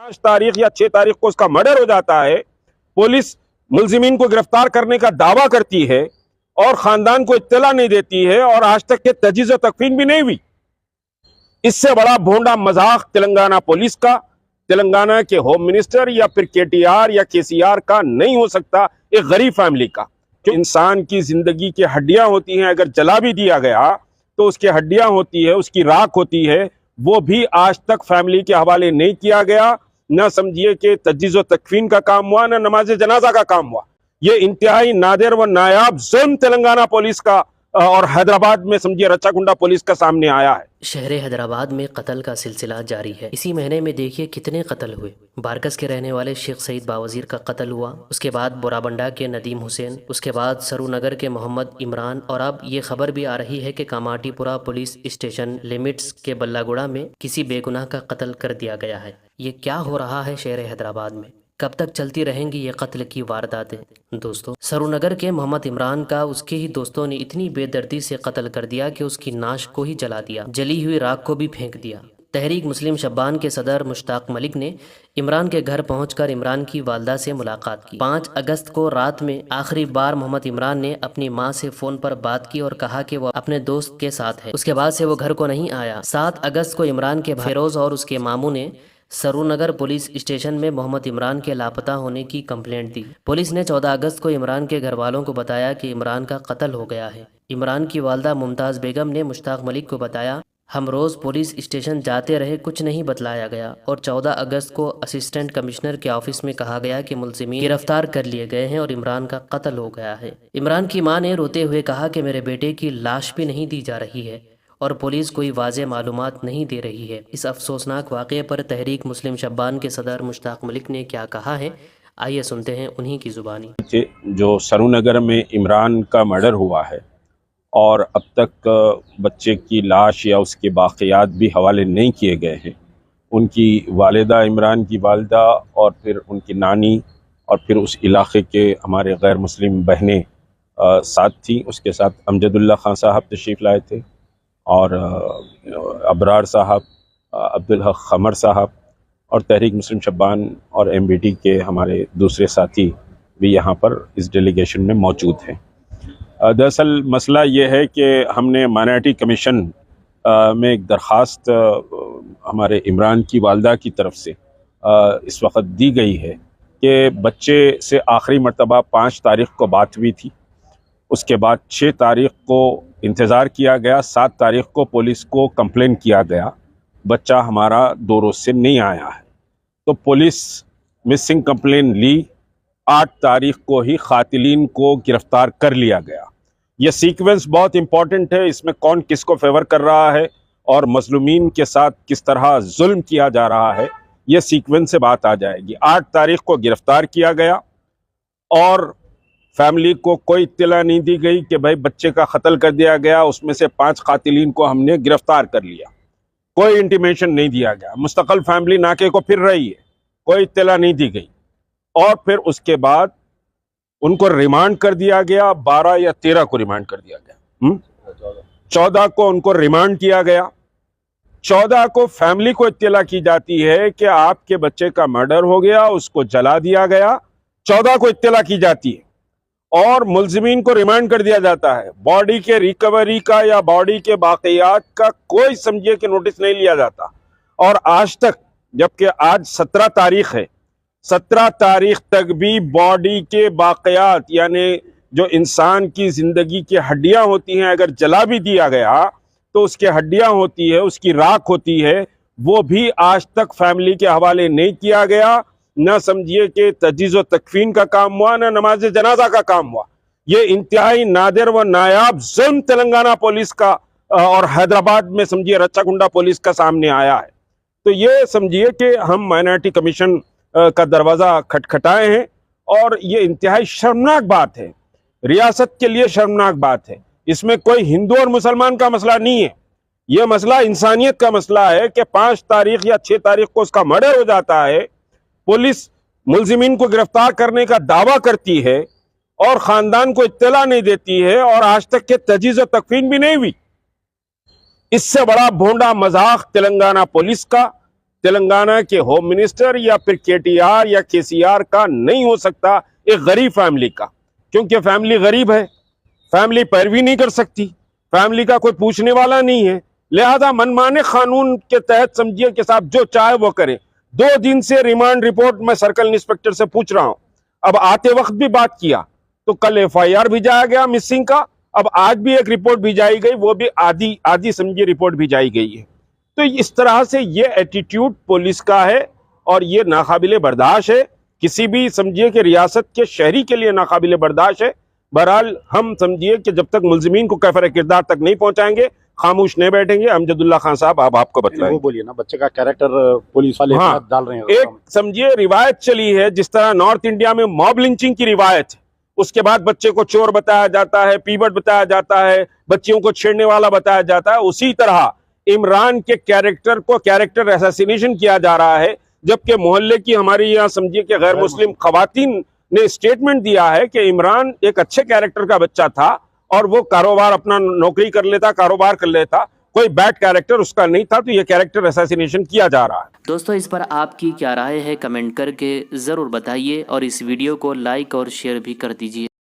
5 तारीख या 6 तारीख को उसका मर्डर हो जाता है, पुलिस मुलजिमीन को गिरफ्तार करने का दावा करती है और खानदान को इत्तला नहीं देती है और आज तक के तजीज़ व तकफीन भी नहीं हुई। इससे बड़ा भोंडा मजाक तेलंगाना पुलिस का, तेलंगाना के होम मिनिस्टर या फिर केटीआर या केसीआर का नहीं हो सकता, एक गरीब फैमिली का। जो इंसान की जिंदगी की हड्डियां होती हैं, अगर जला भी दिया गया तो उसकी हड्डियां होती है, उसकी राख होती है, वो भी आज तक फैमिली के हवाले नहीं किया गया। न समझिए कि तजीज़ व तकफीन का काम हुआ, न नमाज जनाजा का काम हुआ। ये इंतहाई नादिर व नायाब जुल्म तेलंगाना पुलिस का और हैदराबाद में समझिए रच्चाकुंडा पुलिस का सामने आया है। शहर हैदराबाद में कत्ल का सिलसिला जारी है। इसी महीने में देखिए कितने कत्ल हुए। बारकस के रहने वाले शेख सईद बावजीर का कत्ल हुआ, उसके बाद बोराबंडा के नदीम हुसैन, उसके बाद सरूनगर के मोहम्मद इमरान, और अब ये खबर भी आ रही है कि कामाटीपुरा पुलिस स्टेशन लिमिट्स के बल्लागुड़ा में किसी बेगुनाह का कत्ल कर दिया गया है। ये क्या हो रहा है शहर हैदराबाद में? कब तक चलती रहेंगी ये कत्ल की वारदातें? दोस्तों, सरूनगर के मोहम्मद इमरान का उसके ही दोस्तों ने इतनी बेदर्दी से कत्ल कर दिया कि उसकी नाश को ही जला दिया, जली हुई राख को भी फेंक दिया। तहरीक मुस्लिम शब्बान के सदर मुश्ताक मलिक ने इमरान के घर पहुंचकर इमरान की वालदा से मुलाकात की। 5 अगस्त को रात में आखिरी बार मोहम्मद इमरान ने अपनी मां से फ़ोन पर बात की और कहा कि वो अपने दोस्त के साथ है। उसके बाद से वो घर को नहीं आया। 7 अगस्त को इमरान के फिरोज और उसके मामू ने सरूनगर पुलिस स्टेशन में मोहम्मद इमरान के लापता होने की कंप्लेंट दी। पुलिस ने 14 अगस्त को इमरान के घर वालों को बताया कि इमरान का कत्ल हो गया है। इमरान की वालदा मुमताज़ बेगम ने मुश्ताक मलिक को बताया, हम रोज़ पुलिस स्टेशन जाते रहे, कुछ नहीं बतलाया गया, और 14 अगस्त को असिस्टेंट कमिश्नर के ऑफिस में कहा गया कि मुलजिमीन गिरफ्तार कर लिए गए हैं और इमरान का कत्ल हो गया है। इमरान की मां ने रोते हुए कहा कि मेरे बेटे की लाश भी नहीं दी जा रही है और पुलिस कोई वाज़े मालूमात नहीं दे रही है। इस अफसोसनाक वाक़े पर तहरीक मुस्लिम शब्बान के सदर मुश्ताक मलिक ने क्या कहा है, आइए सुनते हैं उन्हीं की ज़ुबानी। जो सरूनगर में इमरान का मर्डर हुआ है और अब तक बच्चे की लाश या उसके बाक़ियात भी हवाले नहीं किए गए हैं। उनकी वालिदा, इमरान की वालिदा, और फिर उनकी नानी, और फिर उस इलाक़े के हमारे गैर मुस्लिम बहनें साथ थी। उसके साथ अमजदुल्ला खान साहब तशरीफ़ लाए थे और अबरार साहब, अब्दुल हक खमर साहब, और तहरीक मुस्लिम शब्बान और MBT के हमारे दूसरे साथी भी यहाँ पर इस डेलीगेशन में मौजूद हैं। दरअसल मसला ये है कि हमने माइनॉरिटी कमीशन में एक दरख्वास्त हमारे इमरान की वालदा की तरफ से इस वक्त दी गई है कि बच्चे से आखिरी मरतबा 5 तारीख़ को बात हुई थी। उसके बाद 6 तारीख़ को इंतज़ार किया गया, 7 तारीख़ को पुलिस को कंप्लेन किया गया, बच्चा हमारा 2 रोज़ से नहीं आया है। तो पुलिस मिसिंग कंप्लेन ली, 8 तारीख़ को ही क़ातिलीन को गिरफ़्तार कर लिया गया। यह सीक्वेंस बहुत इंपॉर्टेंट है, इसमें कौन किसको फेवर कर रहा है और मज़लूमीन के साथ किस तरह जुल्म किया जा रहा है, यह सीक्वेंस से बात आ जाएगी। 8 तारीख़ को गिरफ़्तार किया गया और फैमिली को कोई इत्तला नहीं दी गई कि भाई बच्चे का कत्ल कर दिया गया, उसमें से 5 क़ातिलीन को हमने गिरफ़्तार कर लिया। कोई इंटीमेशन नहीं दिया गया। मुस्तक़िल फैमिली नाके को फिर रही है, कोई इत्तला नहीं दी गई। और फिर उसके बाद उनको रिमांड कर दिया गया, 12 या 13 को रिमांड कर दिया गया। 14 को उनको रिमांड किया गया। 14 को फैमिली को इत्तला की जाती है कि आपके बच्चे का मर्डर हो गया, उसको जला दिया गया। 14 को इत्तला की जाती है और मुलजिमीन को रिमांड कर दिया जाता है। बॉडी के रिकवरी का या बॉडी के बाक़ियात का कोई समझिए कि नोटिस नहीं लिया जाता। और आज तक, जबकि आज 17 तारीख़ है, 17 तारीख़ तक भी बॉडी के बाक़ियात यानी जो इंसान की ज़िंदगी की हड्डियां होती हैं, अगर जला भी दिया गया तो उसकी हड्डियां होती है, उसकी राख होती है, वो भी आज तक फैमिली के हवाले नहीं किया गया। न समझिए कि तजीज़ व तकफीन का काम हुआ, न नमाज जनाजा का काम हुआ। ये इंतहाई नादिर व नायाब जुल्म तेलंगाना पुलिस का और हैदराबाद में समझिए रच्चाकुंडा पुलिस का सामने आया है। तो ये समझिए कि हम माइनॉरिटी कमीशन का दरवाज़ा खटखटाए हैं और ये इंतहाई शर्मनाक बात है, रियासत के लिए शर्मनाक बात है। इसमें कोई हिंदू और मुसलमान का मसला नहीं है, यह मसला इंसानियत का मसला है कि 5 तारीख़ या 6 तारीख़ को उसका मर्डर हो जाता है, पुलिस मुलजिमीन को गिरफ्तार करने का दावा करती है और ख़ानदान को इत्तला नहीं देती है और आज तक के तजीज़ व तकफीन भी नहीं हुई। इससे बड़ा भोंडा मजाक तेलंगाना पुलिस का, तेलंगाना के होम मिनिस्टर या फिर केटीआर या केसीआर का नहीं हो सकता, एक गरीब फैमिली का, क्योंकि फैमिली गरीब है, फैमिली पैरवी नहीं कर सकती, फैमिली का कोई पूछने वाला नहीं है, लिहाजा मनमाने कानून के तहत समझिए कि साहब जो चाहे वो करे। 2 दिन से रिमांड रिपोर्ट मैं सर्कल इंस्पेक्टर से पूछ रहा हूं, अब आते वक्त भी बात किया तो कल एफआईआर भिजाया गया मिसिंग का, अब आज भी एक रिपोर्ट भिजाई गई, वो भी आधी समझिए रिपोर्ट भिजाई गई है। तो इस तरह से ये एटीट्यूड पुलिस का है और ये नाकाबिले बर्दाश्त है, किसी भी समझिए कि रियासत के शहरी के लिए नाकाबिले बर्दाश्त है। बहरहाल हम समझिए कि जब तक मुल्जिमीन को कैफर किरदार तक नहीं पहुंचाएंगे खामोश नहीं बैठेंगे। अमजदुल्ला खान साहब अब आपको बताएं। वो बोलिए ना, बच्चे का कैरेक्टर पुलिस वाले हाँ, डाल रहे हैं। एक समझिए रिवायत चली है, जिस तरह नॉर्थ इंडिया में मॉब लिंचिंग की रिवायत है, उसके बाद बच्चे को चोर बताया जाता है, पीबट बताया जाता है, बच्चियों को छेड़ने वाला बताया जाता है, उसी तरह इमरान के कैरेक्टर को कैरेक्टर असैसिनेशन किया जा रहा है। जबकि मोहल्ले की हमारी यहाँ समझिए कि गैर मुस्लिम खवातीन ने स्टेटमेंट दिया है कि इमरान एक अच्छे कैरेक्टर का बच्चा था और वो कारोबार अपना नौकरी कर लेता, कारोबार कर लेता, कोई बैड कैरेक्टर उसका नहीं था, तो ये कैरेक्टर असैसिनेशन किया जा रहा है। दोस्तों, इस पर आपकी क्या राय है कमेंट करके ज़रूर बताइए और इस वीडियो को लाइक और शेयर भी कर दीजिए।